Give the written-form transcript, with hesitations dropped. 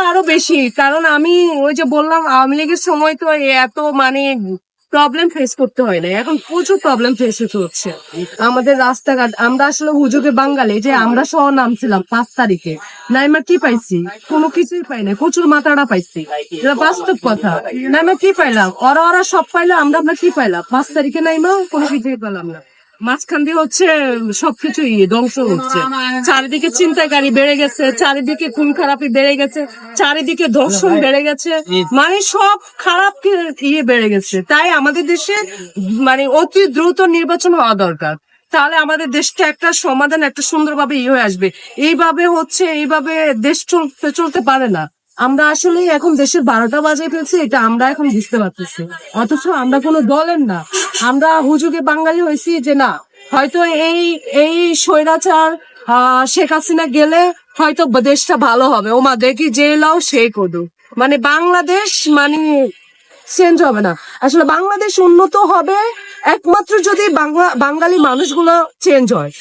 আরো বেশি, কারণ আমি ওই যে বললাম আওয়ামী লীগের সময় তো এত মানে প্রবলেম ফেস করতে হয় না, এখন প্রচুর প্রবলেম ফেস হচ্ছে আমাদের রাস্তাঘাট। আমরা আসলে হুজুগে বাঙালি, যে আমরা সহ নামছিলাম 5 তারিখে, নাইমা কি পাইছি? কোনো কিছুই পাই না, প্রচুর মাথাটা পাইছি, এটা বাস্তব কথা। নাইমা কি পাইলাম? ওরা সব পাইলো, আমরা কি পাইলাম? 5 তারিখে নাইমা কোনো কিছুই পেলাম না। মাঝখান দিয়ে হচ্ছে সবকিছুই ধ্বংস হচ্ছে, চারিদিকে ছিনতাইকারী বেড়ে গেছে, চারিদিকে খুন খারাপি বেড়ে গেছে, চারিদিকে ধর্ষণ বেড়ে গেছে, মানে সব খারাপ বেড়ে গেছে। তাই আমাদের দেশে মানে অতি দ্রুত নির্বাচন হওয়া দরকার, তাহলে আমাদের দেশটা একটা সমাধান, একটা সুন্দরভাবে হয়ে আসবে। এইভাবে দেশ চলতে চলতে পারে না। আমরা আসলে এখন দেশের 12টা বাজে ফেলছি, এটা আমরা এখন বুঝতে পারতেছি, অথচ আমরা কোনো দলের না, আমরা হুজুগে বাঙালি হয়েছি। যে না, হয়তো এই এই স্বৈরাচার শেখ হাসিনা গেলে হয়তো দেশটা ভালো হবে, ওমা দেখি যে লাও সেই কদু, মানে বাংলাদেশ মানে চেঞ্জ হবে না। আসলে বাংলাদেশ উন্নত হবে একমাত্র যদি বাঙালি মানুষগুলো চেঞ্জ হয়।